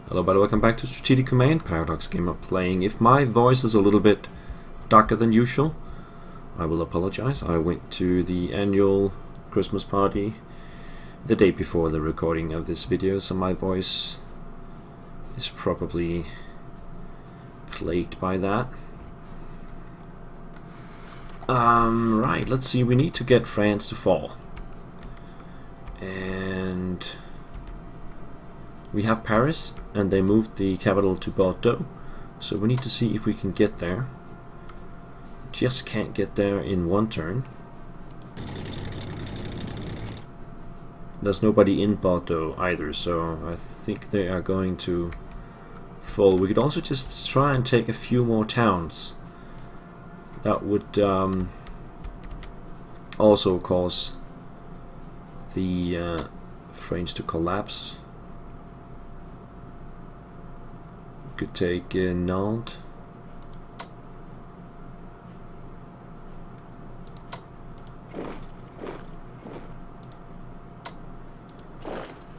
Hello, but welcome back to Strategic Command. Paradox Gamer playing. If my voice is a little bit darker than usual, I will apologize. I went to the annual Christmas party the day before the recording of this video, so my voice is probably plagued by that. Right, let's see. We need to get France to fall. And we have Paris, and they moved the capital to Bordeaux, so we need to see if we can get there. Just can't get there in one turn. There's nobody in Bordeaux either, so I think they are going to fall. We could also just try and take a few more towns. That would also cause the French to collapse. Could take Nantes.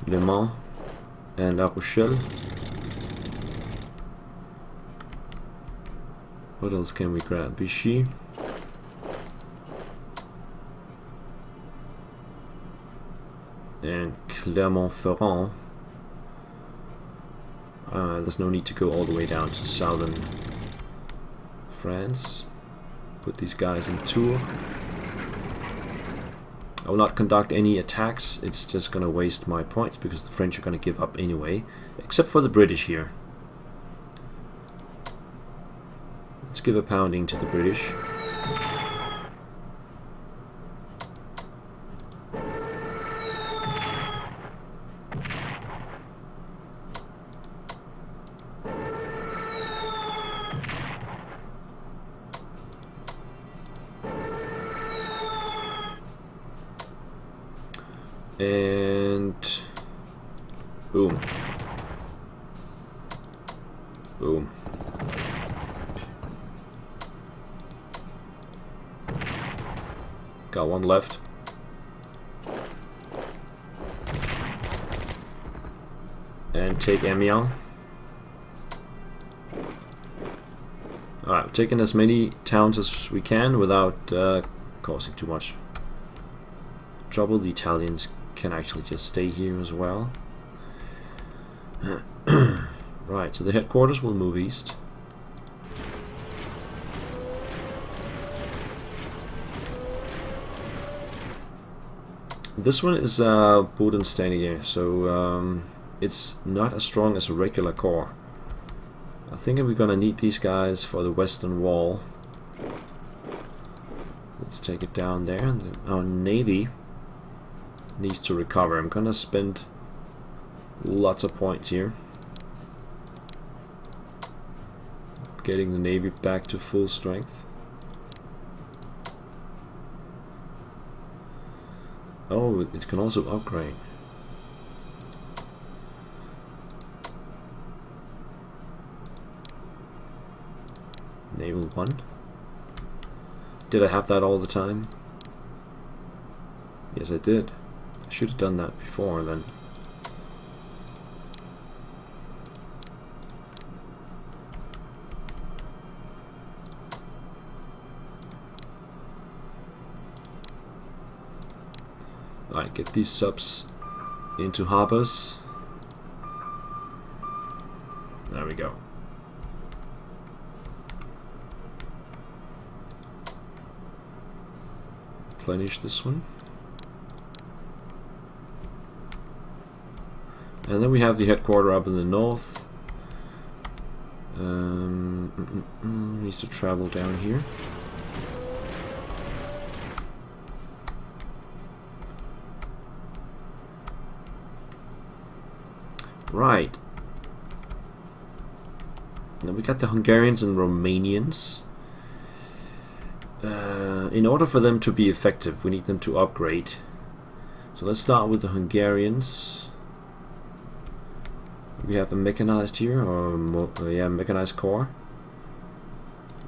Le Mans and La Rochelle. What else can we grab? Vichy. And Clermont-Ferrand. There's no need to go all the way down to southern France. Put these guys in Tours. I will not conduct any attacks. It's just going to waste my points because the French are going to give up anyway, except for the British here. Let's give a pounding to the British. And boom. Boom. Got one left. And take Amiens. Alright, we're taking as many towns as we can without causing too much trouble. The Italians can actually just stay here as well. Right, so the headquarters will move east. This one is Bodenständige, so it's not as strong as a regular corps. I think we're gonna need these guys for the western wall. Let's take it down there. Our navy needs to recover. I'm gonna spend lots of points here getting the navy back to full strength. Oh, it can also upgrade. Naval 1. Did I have that all the time? Yes, I did. I should have done that before then. Alright, get these subs into harbors. There we go. Replenish this one. And then we have the headquarters up in the north. Needs to travel down here. Right. Then we got the Hungarians and Romanians. In order for them to be effective, we need them to upgrade. So let's start with the Hungarians. We have a mechanized here, or yeah, mechanized corps.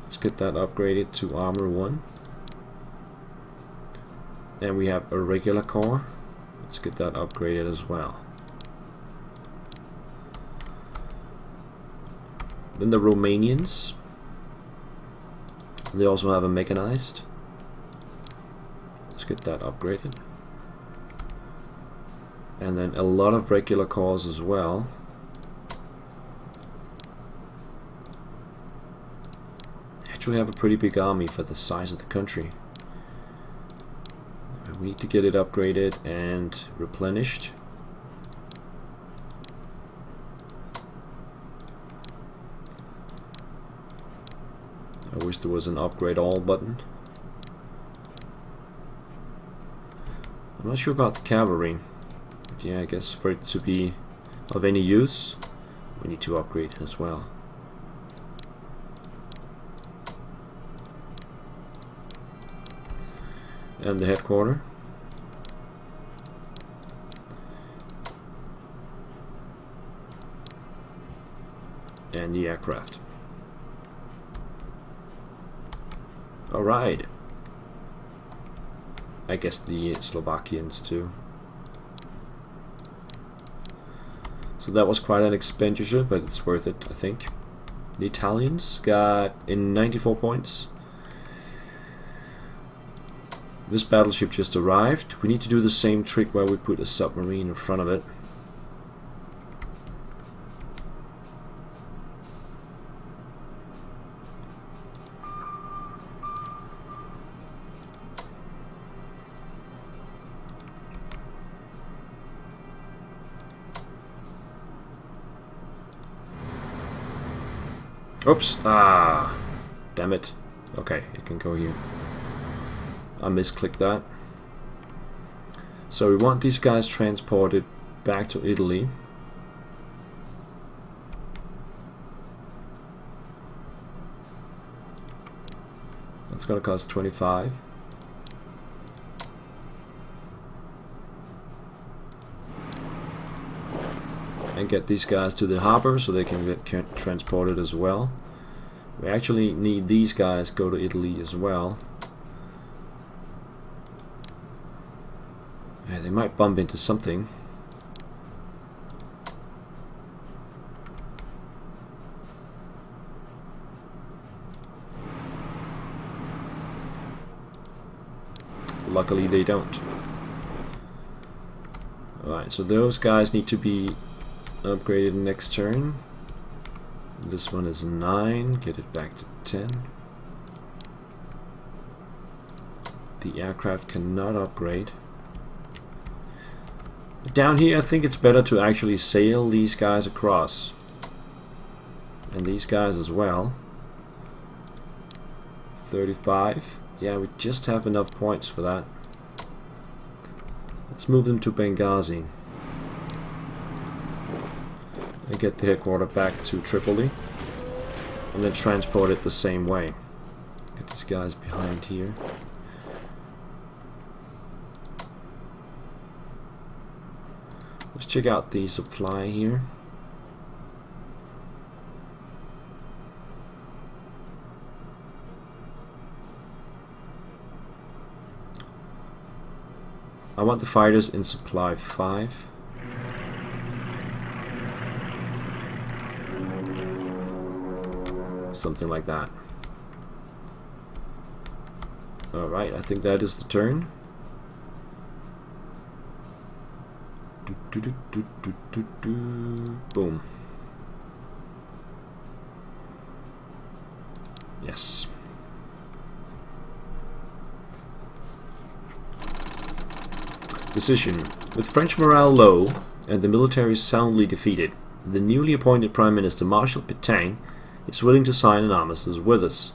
Let's get that upgraded to armor 1. And we have a regular corps. Let's get that upgraded as well. Then the Romanians. They also have a mechanized. Let's get that upgraded. And then a lot of regular cars as well. Actually have a pretty big army for the size of the country. We need to get it upgraded and replenished. I wish there was an upgrade all button. I'm not sure about the cavalry. But yeah, I guess for it to be of any use, we need to upgrade as well. And the headquarters. And the aircraft. Alright. I guess the Slovakians too. So that was quite an expenditure, but it's worth it, I think. The Italians got in 94 points. This battleship just arrived. We need to do the same trick where we put a submarine in front of it. Oops. Ah. Damn it. Okay, it can go here. I misclicked that. So we want these guys transported back to Italy. That's gonna cost 25. And get these guys to the harbor so they can get transported as well. We actually need these guys go to Italy as well. Yeah, they might bump into something. Luckily they don't. Alright, so those guys need to be upgraded next turn. This one is 9, get it back to 10. The aircraft cannot upgrade. Down here I think it's better to actually sail these guys across. And these guys as well. 35. Yeah, we just have enough points for that. Let's move them to Benghazi. And get the headquarters back to Tripoli. And then transport it the same way. Get these guys behind here. Let's check out the supply here. I want the fighters in supply 5. Something like that. Alright, I think that is the turn. Boom. Yes. Decision. With French morale low and the military soundly defeated, the newly appointed Prime Minister Marshal Pétain is willing to sign an armistice with us.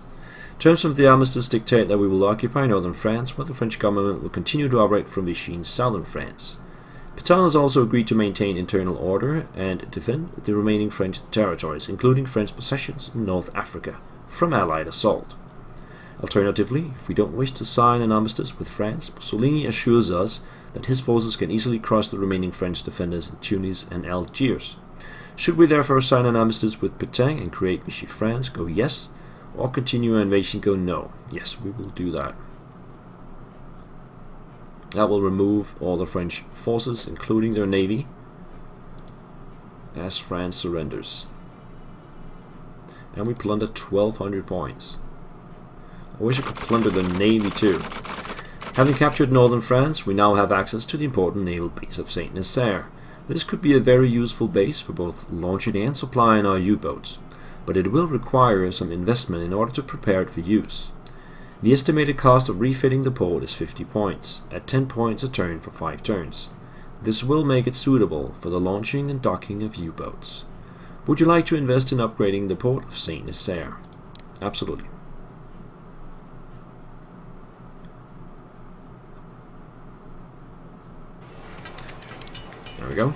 Terms of the armistice dictate that we will occupy northern France, while the French government will continue to operate from Vichy in southern France. Pétain has also agreed to maintain internal order and defend the remaining French territories, including French possessions in North Africa, from Allied assault. Alternatively, if we don't wish to sign an armistice with France, Mussolini assures us that his forces can easily cross the remaining French defenders in Tunis and Algiers. Should we therefore sign an armistice with Pétain and create Vichy France, go yes, or continue our invasion, go no. Yes, we will do that. That will remove all the French forces, including their navy, as France surrenders. And we plundered 1200 points. I wish I could plunder the navy too. Having captured northern France, we now have access to the important naval base of Saint Nazaire. This could be a very useful base for both launching and supplying our U-boats, but it will require some investment in order to prepare it for use. The estimated cost of refitting the port is 50 points, at 10 points a turn for 5 turns. This will make it suitable for the launching and docking of U-boats. Would you like to invest in upgrading the port of Saint Nazaire? Absolutely. There we go.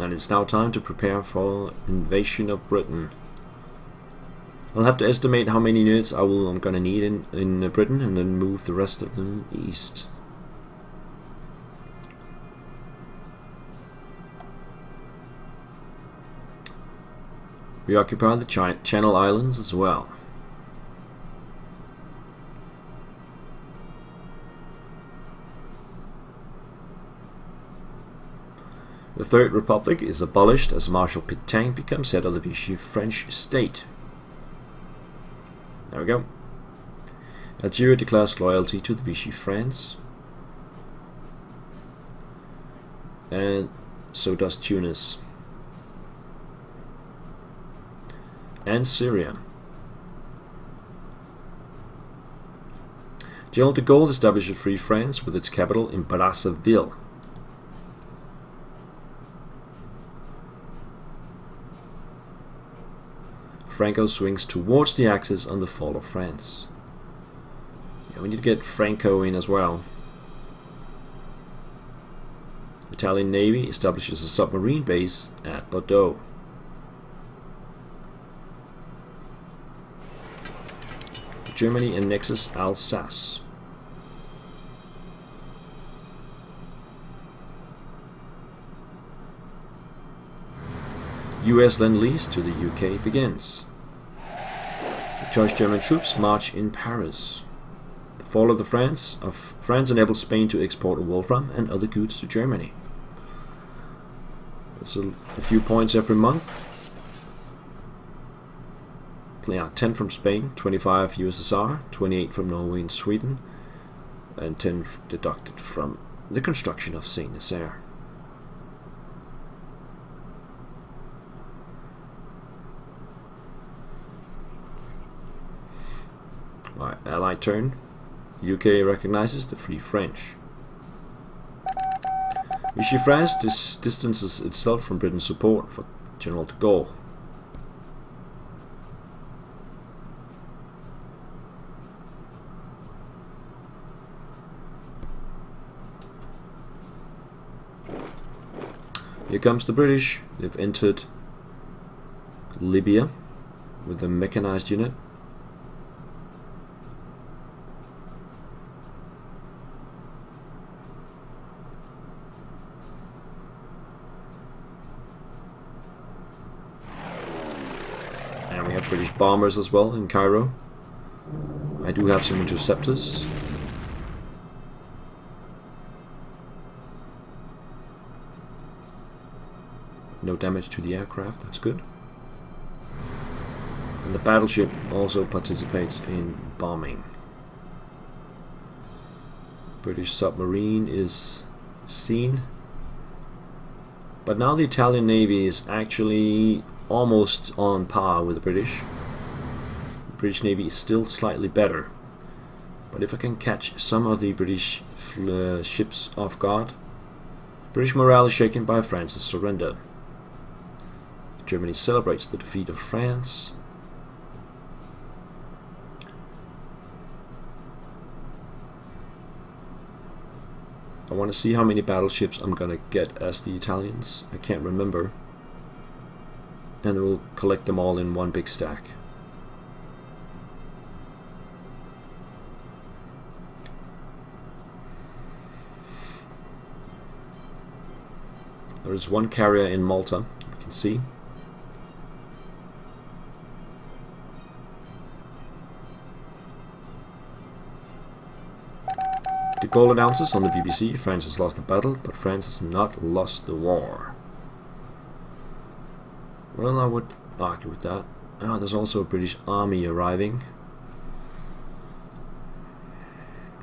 And it's now time to prepare for invasion of Britain. I'll have to estimate how many units I'm gonna need in Britain, and then move the rest of them east. We occupy the Channel Islands as well. The Third Republic is abolished as Marshal Pétain becomes head of the Vichy French state. There we go. Algeria declares loyalty to the Vichy France. And so does Tunis. And Syria. General de Gaulle established a free France with its capital in Brazzaville. Franco swings towards the Axis on the fall of France. Yeah, we need to get Franco in as well. Italian Navy establishes a submarine base at Bordeaux. Germany annexes Alsace. US Lend-Lease to the UK begins. Victorious German troops march in Paris. The fall of France enabled Spain to export wolfram and other goods to Germany. That's a few points every month. Yeah, 10 from Spain, 25 USSR, 28 from Norway and Sweden, and 10 deducted from the construction of Saint Nazaire. Alright, Allied turn. UK recognizes the Free French. Vichy France distances itself from Britain's support for General de Gaulle. Here comes the British. They've entered Libya with a mechanized unit. And we have British bombers as well in Cairo. I do have some interceptors. No damage to the aircraft, that's good. And the battleship also participates in bombing. British submarine is seen. But now the Italian Navy is actually almost on par with the British. The British Navy is still slightly better. But if I can catch some of the British ships off guard, British morale is shaken by France's surrender. Germany celebrates the defeat of France. I want to see how many battleships I'm gonna get as the Italians. I can't remember. And we'll collect them all in one big stack. There is one carrier in Malta, you can see. De Gaulle announces on the BBC, France has lost the battle, but France has not lost the war. Well, I would argue with that. Ah, there's also a British army arriving.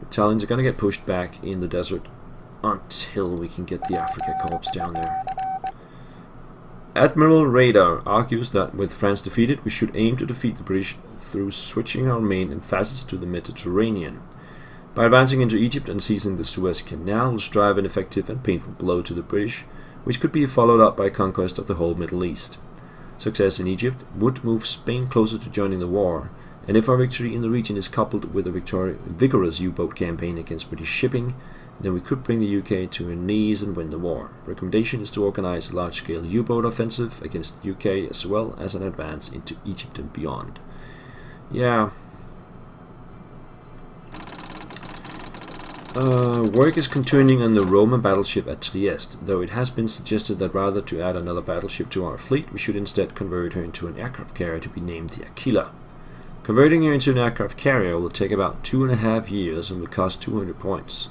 The Italians are going to get pushed back in the desert until we can get the Africa Corps down there. Admiral Radar argues that with France defeated, we should aim to defeat the British through switching our main emphasis to the Mediterranean. By advancing into Egypt and seizing the Suez Canal, we'll strive an effective and painful blow to the British, which could be followed up by conquest of the whole Middle East. Success in Egypt would move Spain closer to joining the war, and if our victory in the region is coupled with a vigorous U-boat campaign against British shipping, then we could bring the UK to her knees and win the war. Recommendation is to organize a large-scale U-boat offensive against the UK as well as an advance into Egypt and beyond. Yeah. Work is continuing on the Roman battleship at Trieste, though it has been suggested that rather to add another battleship to our fleet, we should instead convert her into an aircraft carrier to be named the Aquila. Converting her into an aircraft carrier will take about 2.5 years and will cost 200 points.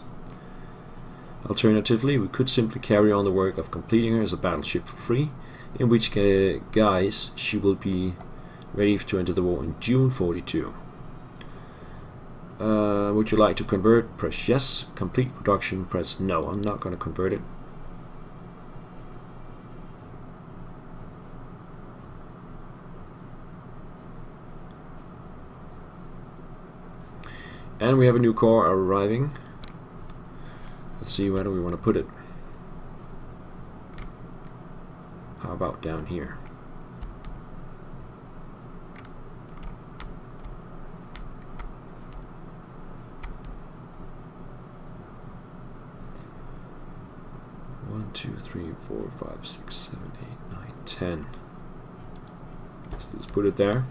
Alternatively, we could simply carry on the work of completing her as a battleship for free, in which guise she will be ready to enter the war in June 42. Would you like to convert? Press yes. Complete production, press no. I'm not going to convert it. And we have a new core arriving. Let's see, where do we want to put it? How about down here? One, 2, 3, 4, 5, 6, 7, 8, 9, 10. Let's just put it there.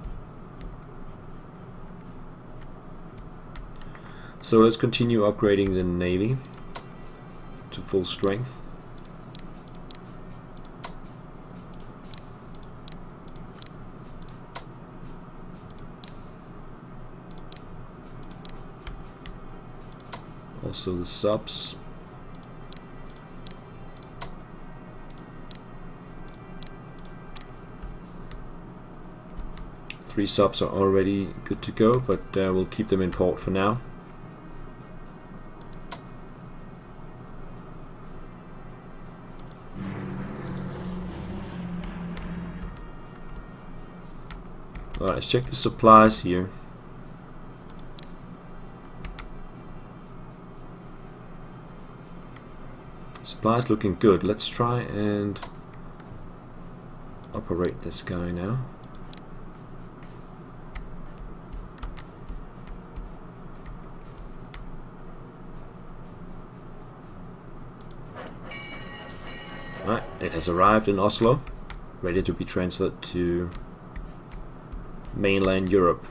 So let's continue upgrading the Navy to full strength. Also the subs. Three subs are already good to go, but we'll keep them in port for now. Alright, let's check the supplies here. Supplies looking good. Let's try and operate this guy now. Right, it has arrived in Oslo, ready to be transferred to mainland Europe.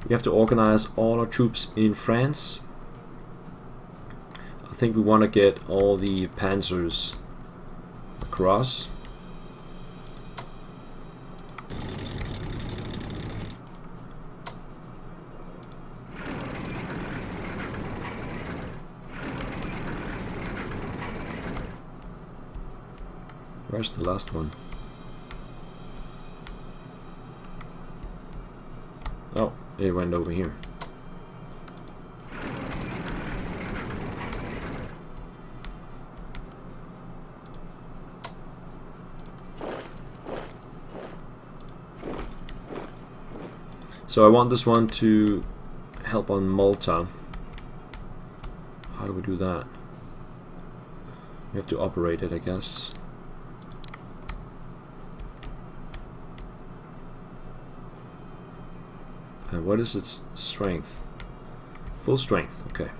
We have to organize all our troops in France. I think we want to get all the panzers across. Where's the last one? Oh, it went over here. So I want this one to help on Malta. How do we do that? We have to operate it, I guess. And what is its strength? Full strength, okay.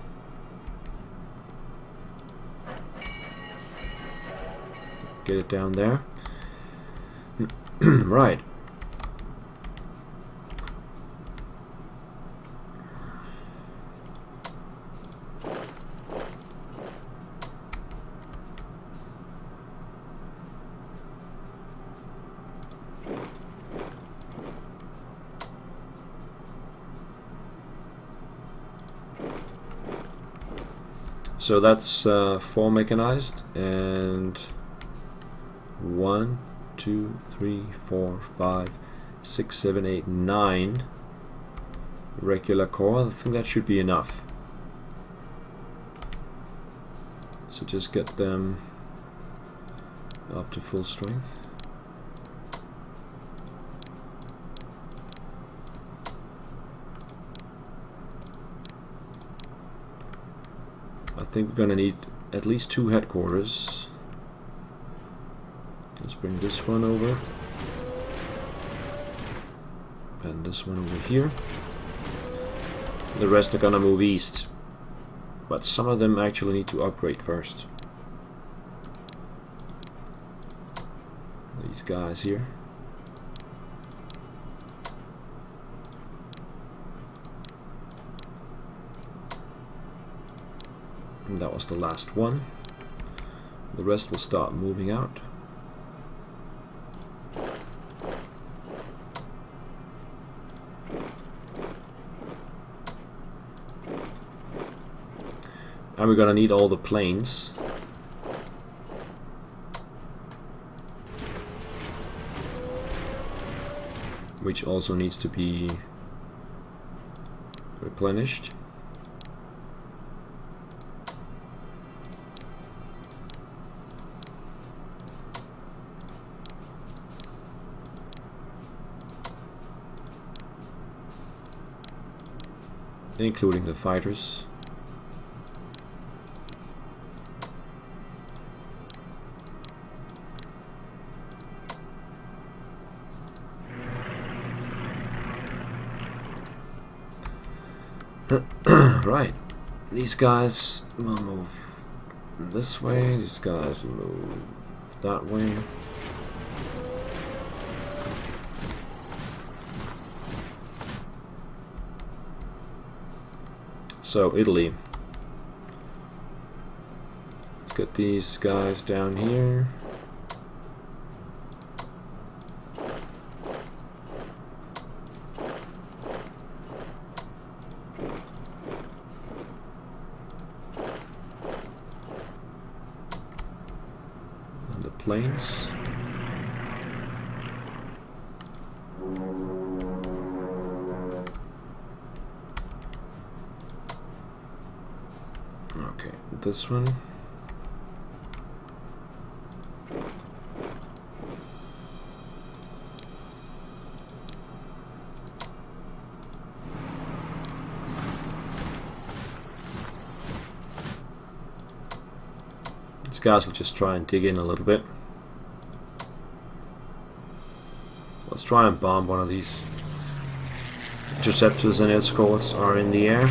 Get it down there. Right. So that's 4 mechanized and 1, 2, 3, 4, 5, 6, 7, 8, 9 regular core. I think that should be enough. So just get them up to full strength. I think we're gonna need at least 2 headquarters. Let's bring this one over. And this one over here. The rest are gonna move east. But some of them actually need to upgrade first. These guys here. And that was the last one. The rest will start moving out. And we're gonna need all the planes. Which also needs to be replenished. Including the fighters. Right, these guys will move this way, these guys will move that way. So Italy, let's get these guys down here. And the planes. Okay, this one. These guys will just try and dig in a little bit. Let's try and bomb one of these. Interceptors and escorts are in the air.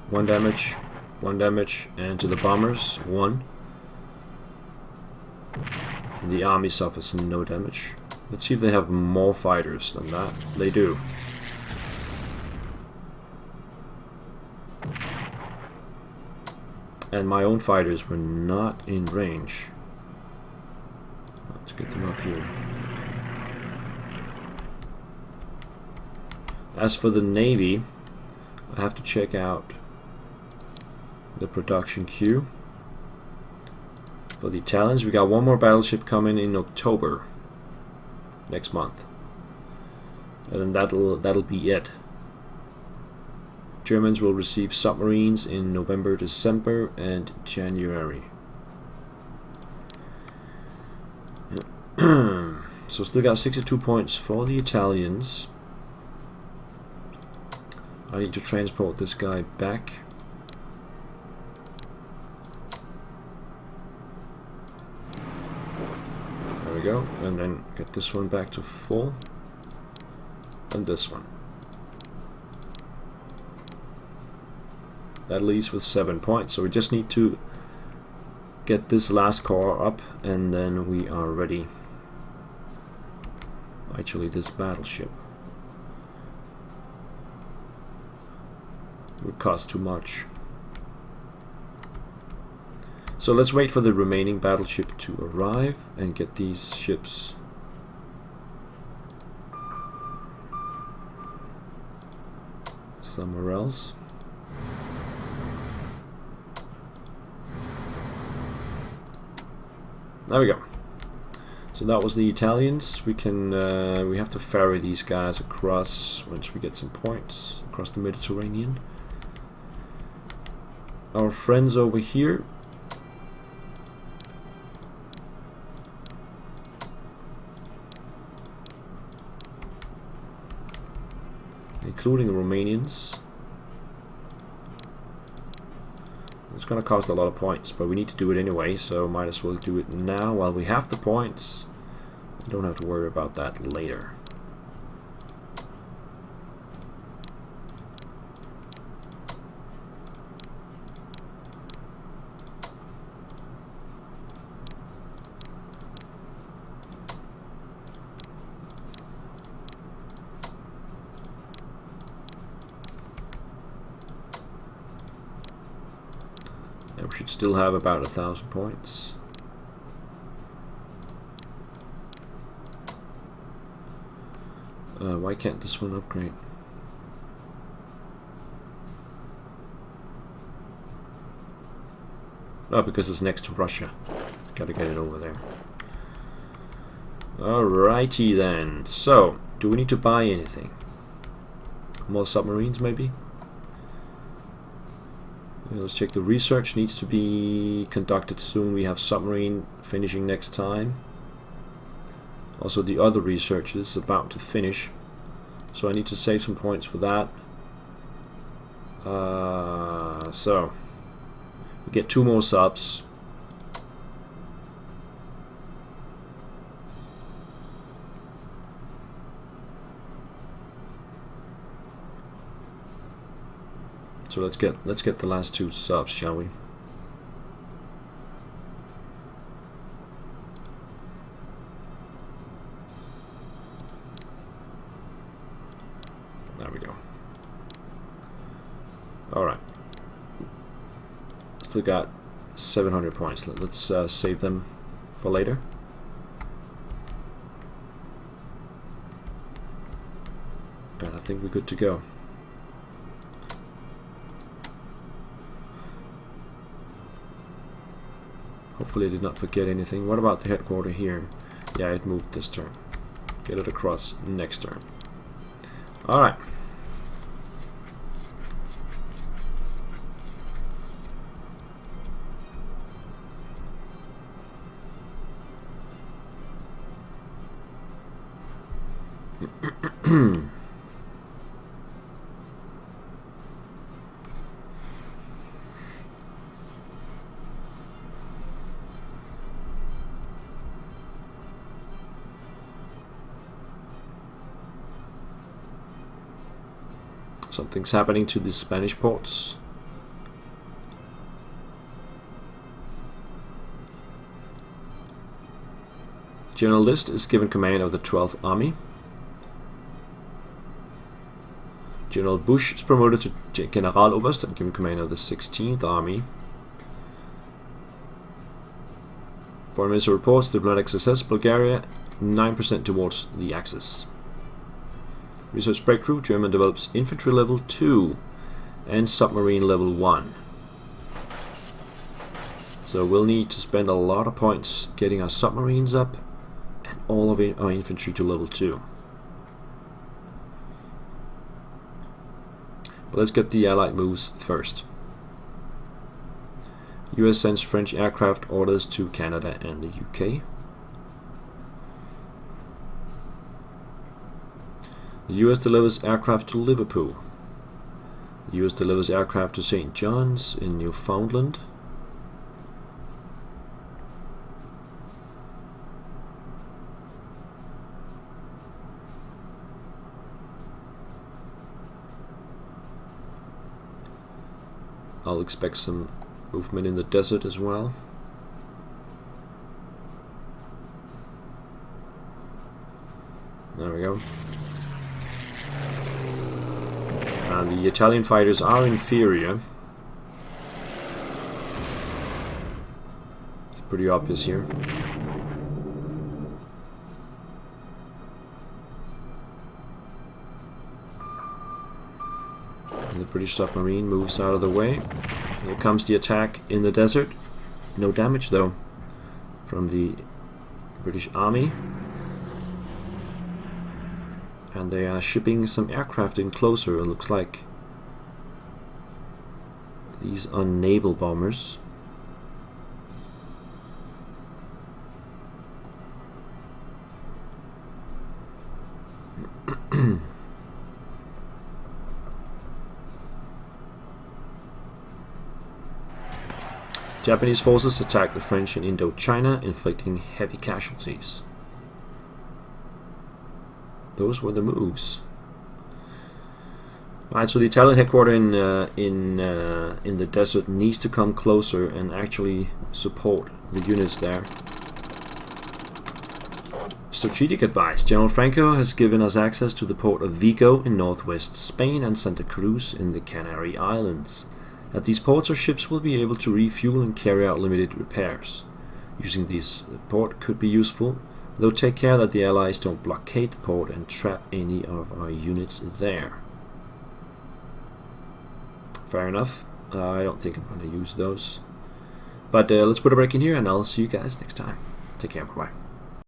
1 damage. 1 damage, and to the bombers, 1. And the army suffers no damage. Let's see if they have more fighters than that. They do. And my own fighters were not in range. Let's get them up here. As for the Navy, I have to check out the production queue. For the Italians, we got 1 more battleship coming in October next month, and then that'll be it. Germans will receive submarines in November, December, and January. So still got 62 points for the Italians. I need to transport this guy back. There we go, and then get this one back to full, and this one. That leaves with 7 points, so we just need to get this last core up, and then we are ready. Actually, this battleship would cost too much. So let's wait for the remaining battleship to arrive and get these ships somewhere else. there we go. So that was the Italians. We can we have to ferry these guys across once we get some points across the Mediterranean. Our friends over here, including the Romanians. It's going to cost a lot of points, but we need to do it anyway, so might as well do it now while we have the points. Don't have to worry about that later. And we should still have about 1,000 points. Why can't this one upgrade? Oh, because it's next to Russia. Gotta get it over there. Alrighty then. So, do we need to buy anything? More submarines, maybe? Let's check. The research needs to be conducted soon. We have submarine finishing next time. Also, the other research is about to finish, so I need to save some points for that. So we get 2 more subs. So let's get the last 2 subs, shall we? There we go. All right. Still got 700 points. Let's save them for later. And I think we're good to go. Hopefully I did not forget anything. What about the headquarters here? Yeah, it moved this turn. Get it across next turn. Alright. Something's happening to the Spanish ports. General List is given command of the 12th Army. General Bush is promoted to Generaloberst and given command of the 16th Army. Foreign Minister reports diplomatic success. Bulgaria 9% towards the Axis. Research breakthrough. German develops infantry level 2 and submarine level 1. So we'll need to spend a lot of points getting our submarines up and all of our infantry to level 2. But let's get the Allied moves first. US sends French aircraft orders to Canada and the UK. The US delivers aircraft to Liverpool. The US delivers aircraft to St. John's in Newfoundland. I'll expect some movement in the desert as well. There we go. And the Italian fighters are inferior. It's pretty obvious here. And the British submarine moves out of the way. Here comes the attack in the desert. No damage though. from the British Army. And they are shipping some aircraft in closer. It looks like these are naval bombers. Japanese forces attacked the French in Indochina, inflicting heavy casualties. Those were the moves. Alright, so the Italian headquarters in the desert needs to come closer and actually support the units there. Strategic advice. General Franco has given us access to the port of Vigo in northwest Spain and Santa Cruz in the Canary Islands. At these ports, our ships will be able to refuel and carry out limited repairs. Using this port could be useful, though take care that the Allies don't blockade the port and trap any of our units there. Fair enough. I don't think I'm going to use those. But let's put a break in here, and I'll see you guys next time. Take care. Bye-bye.